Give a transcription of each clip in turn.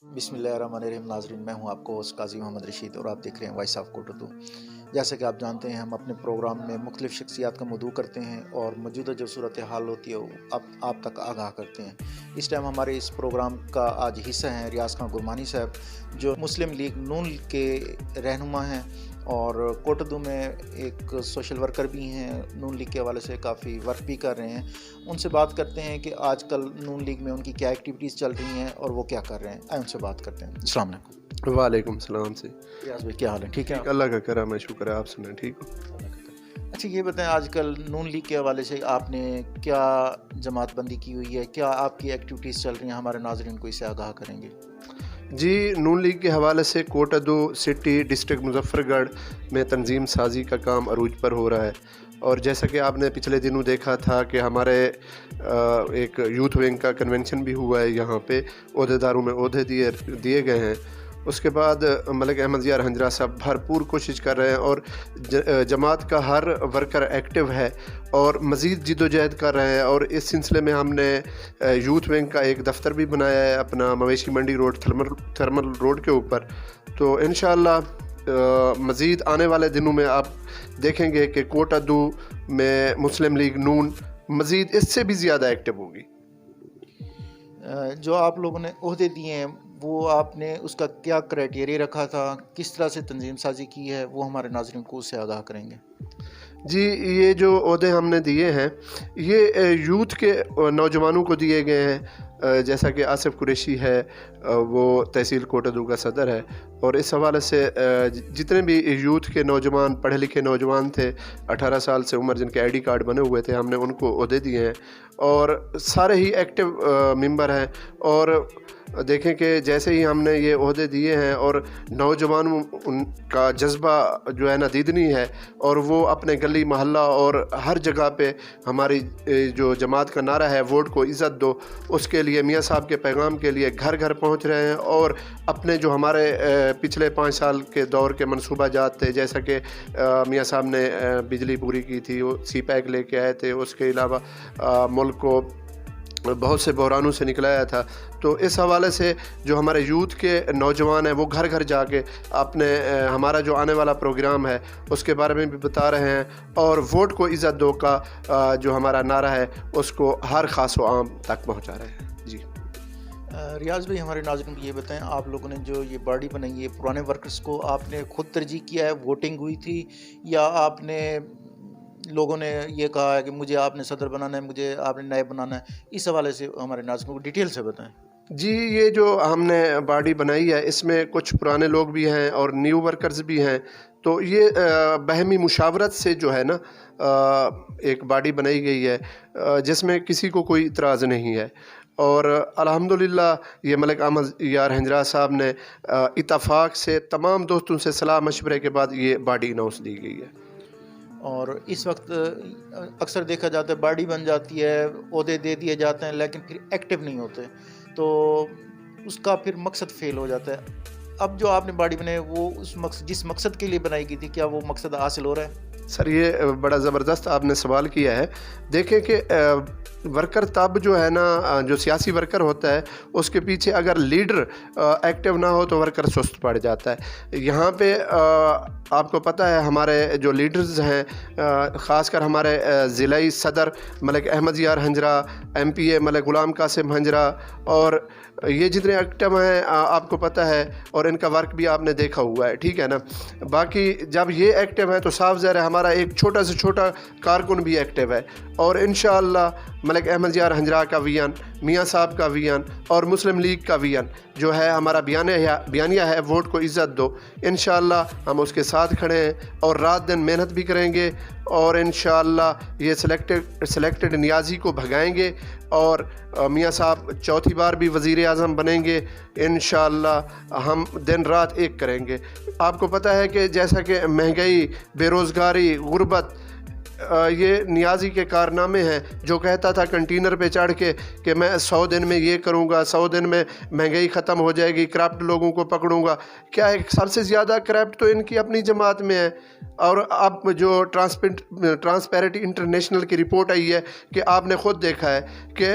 بسم اللہ الرحمن الرحیم ناظرین، میں ہوں آپ کو ہوسٹ قاضی محمد رشید اور آپ دیکھ رہے ہیں وائس آف کوٹ اردو۔ جیسے کہ آپ جانتے ہیں، ہم اپنے پروگرام میں مختلف شخصیات کا مدعو کرتے ہیں اور موجودہ جو صورتحال ہوتی ہے وہ آپ تک آگاہ کرتے ہیں۔ اس ٹائم ہمارے اس پروگرام کا آج حصہ ہیں ریاض خان گرمانی صاحب، جو مسلم لیگ نون کے رہنما ہیں اور کوٹ اردو میں ایک سوشل ورکر بھی ہیں، نون لیگ کے حوالے سے کافی ورک بھی کر رہے ہیں۔ ان سے بات کرتے ہیں کہ آج کل نون لیگ میں ان کی کیا ایکٹیویٹیز چل رہی ہیں اور وہ کیا کر رہے ہیں۔ آئے ان سے بات کرتے ہیں۔ السلام علیکم۔ وعلیکم السلام سے ریاض بھائی کیا حال ہے؟ ٹھیک ہے؟ اللہ کا کرم ہے، شکر ہے، آپ سنیں ٹھیک ہو؟ اچھا یہ بتائیں، آج کل نون لیگ کے حوالے سے آپ نے کیا جماعت بندی کی ہوئی ہے؟ کیا آپ کی ایکٹیویٹیز چل رہی ہیں؟ ہمارے ناظرین کو اس سے آگاہ کریں گے۔ جی، نون لیگ کے حوالے سے کوٹ اردو سٹی ڈسٹرکٹ مظفر گڑھ میں تنظیم سازی کا کام عروج پر ہو رہا ہے، اور جیسا کہ آپ نے پچھلے دنوں دیکھا تھا کہ ہمارے ایک یوتھ ونگ کا کنونشن بھی ہوا ہے، یہاں پہ عہدیداروں میں عہدے دیے گئے ہیں۔ اس کے بعد ملک احمد یار ہنجرا صاحب بھرپور کوشش کر رہے ہیں اور جماعت کا ہر ورکر ایکٹیو ہے اور مزید جد و جہد کر رہے ہیں، اور اس سلسلے میں ہم نے یوتھ ونگ کا ایک دفتر بھی بنایا ہے اپنا مویشی منڈی روڈ تھرمل روڈ کے اوپر۔ تو انشاءاللہ مزید آنے والے دنوں میں آپ دیکھیں گے کہ کوٹ اردو میں مسلم لیگ نون مزید اس سے بھی زیادہ ایکٹیو ہوگی۔ جو آپ لوگوں نے عہدے دیے ہیں وہ آپ نے اس کا کیا کرائٹیریا رکھا تھا، کس طرح سے تنظیم سازی کی ہے، وہ ہمارے ناظرین کو اس سے آگاہ کریں گے۔ جی، یہ جو عہدے ہم نے دیے ہیں یہ یوتھ کے نوجوانوں کو دیے گئے ہیں، جیسا کہ آصف قریشی ہے، وہ تحصیل کوٹ اردو کا صدر ہے، اور اس حوالے سے جتنے بھی یوتھ کے نوجوان پڑھے لکھے نوجوان تھے 18 سال سے عمر، جن کے آئی ڈی کارڈ بنے ہوئے تھے، ہم نے ان کو عہدے دیے ہیں، اور سارے ہی ایکٹیو ممبر ہیں۔ اور دیکھیں کہ جیسے ہی ہم نے یہ عہدے دیے ہیں اور نوجوانوں ان کا جذبہ جو ہے نا دیدنی ہے، اور وہ اپنے گلی محلہ اور ہر جگہ پہ ہماری جو جماعت کا نعرہ ہے ووٹ کو عزت دو، اس کے لیے میاں صاحب کے پیغام کے لیے گھر گھر پہنچ رہے ہیں، اور اپنے جو ہمارے پچھلے 5 سال کے دور کے منصوبہ جات تھے، جیسا کہ میاں صاحب نے بجلی پوری کی تھی، وہ سی پیک لے کے آئے تھے، اس کے علاوہ ملک کو بہت سے بحرانوں سے نکلایا تھا، تو اس حوالے سے جو ہمارے یوتھ کے نوجوان ہیں وہ گھر گھر جا کے اپنے ہمارا جو آنے والا پروگرام ہے اس کے بارے میں بھی بتا رہے ہیں، اور ووٹ کو عزت دو کا جو ہمارا نعرہ ہے اس کو ہر خاص و عام تک پہنچا رہے ہیں۔ جی ریاض بھائی، ہمارے ناظرین کو یہ بتائیں، آپ لوگوں نے جو یہ باڈی بنائی ہے، پرانے ورکرز کو آپ نے خود ترجیح کیا ہے، ووٹنگ ہوئی تھی، یا آپ نے لوگوں نے یہ کہا ہے کہ مجھے آپ نے صدر بنانا ہے، مجھے آپ نے نائب بنانا ہے؟ اس حوالے سے ہمارے ناظرین کو ڈیٹیل سے بتائیں۔ جی، یہ جو ہم نے باڈی بنائی ہے اس میں کچھ پرانے لوگ بھی ہیں اور نیو ورکرز بھی ہیں، تو یہ باہمی مشاورت سے جو ہے نا ایک باڈی بنائی گئی ہے، جس میں کسی کو کوئی اعتراض نہیں ہے، اور الحمدللہ یہ ملک احمد یار ہنجرا صاحب نے اتفاق سے تمام دوستوں سے صلاح مشورے کے بعد یہ باڈی اناؤنس دی گئی ہے۔ اور اس وقت اکثر دیکھا جاتا ہے باڈی بن جاتی ہے، عہدے دے دیے جاتے ہیں، لیکن پھر ایکٹیو نہیں ہوتے، تو اس کا پھر مقصد فیل ہو جاتا ہے۔ اب جو آپ نے باڈی بنائی وہ اس مقصد جس مقصد کے لیے بنائی گئی تھی، کیا وہ مقصد حاصل ہو رہا ہے؟ سر، یہ بڑا زبردست آپ نے سوال کیا ہے۔ دیکھیں کہ ورکر تب جو ہے نا، جو سیاسی ورکر ہوتا ہے اس کے پیچھے اگر لیڈر ایکٹیو نہ ہو تو ورکر سست پڑ جاتا ہے۔ یہاں پہ آپ کو پتہ ہے ہمارے جو لیڈرز ہیں، خاص کر ہمارے ضلعی صدر ملک احمد یار ہنجرا، ایم پی اے ملک غلام قاسم ہنجرا، اور یہ جتنے ایکٹیو ہیں آپ کو پتہ ہے، اور ان کا ورک بھی آپ نے دیکھا ہوا ہے، ٹھیک ہے نا۔ باقی جب یہ ایکٹیو ہیں تو صاف ظاہر ہے ہمارا ایک چھوٹا سے چھوٹا کارکن بھی ایکٹیو ہے، اور انشاءاللہ ملک احمد یار ہنجرا کا ویژن، میاں صاحب کا ویژن اور مسلم لیگ کا ویژن جو ہے ہمارا بیانیہ ہے ووٹ کو عزت دو، انشاءاللہ ہم اس کے ساتھ کھڑے ہیں اور رات دن محنت بھی کریں گے، اور انشاءاللہ یہ سلیکٹڈ نیازی کو بھگائیں گے، اور میاں صاحب چوتھی بار بھی وزیر اعظم بنیں گے، انشاءاللہ ہم دن رات ایک کریں گے۔ آپ کو پتہ ہے کہ جیسا کہ مہنگائی، بے روزگاری، غربت، یہ نیازی کے کارنامے ہیں، جو کہتا تھا کنٹینر پہ چڑھ کے کہ میں 100 دن میں یہ کروں گا، 100 دن میں مہنگائی ختم ہو جائے گی، کرپٹ لوگوں کو پکڑوں گا۔ کیا ہے، سب سے زیادہ کرپٹ تو ان کی اپنی جماعت میں ہے، اور اب جو ٹرانسپیرنٹی انٹرنیشنل کی رپورٹ آئی ہے کہ آپ نے خود دیکھا ہے کہ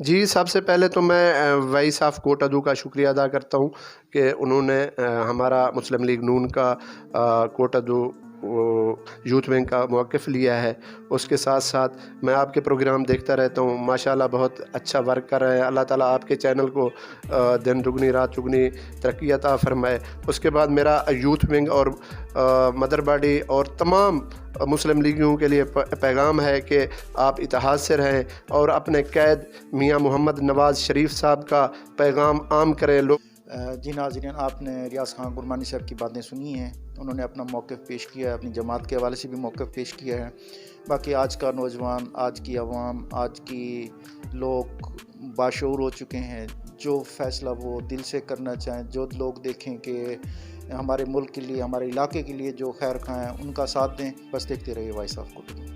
جی، سب سے پہلے تو میں وائس آف کوٹادو کا شکریہ ادا کرتا ہوں کہ انہوں نے ہمارا مسلم لیگ نون کا کوٹادو یوتھ ونگ کا موقف لیا ہے. اس کے ساتھ ساتھ میں آپ کے پروگرام دیکھتا رہتا ہوں، ماشاءاللہ بہت اچھا ورک کر رہے ہیں. اللہ تعالیٰ آپ کے چینل کو دن دگنی رات چگنی ترقی عطا فرمائے. اس کے بعد میرا یوتھ ونگ اور مدر باڈی اور تمام مسلم لیگیوں کے لیے پیغام ہے کہ آپ اتحاد سے رہیں اور اپنے قید میاں محمد نواز شریف صاحب کا پیغام عام کریں. جی ناظرین، آپ نے ریاض خان گرمانی صاحب کی باتیں سنی ہیں. انہوں نے اپنا موقف پیش کیا ہے، اپنی جماعت کے حوالے سے بھی موقف پیش کیا ہے. باقی آج کا نوجوان، آج کی عوام، آج کی لوگ باشعور ہو چکے ہیں. جو فیصلہ وہ دل سے کرنا چاہیں، جو لوگ دیکھیں کہ ہمارے ملک کے لیے، ہمارے علاقے کے لیے جو خیر خواہ ہیں، ان کا ساتھ دیں. بس دیکھتے رہیے وائس آف کوٹادو.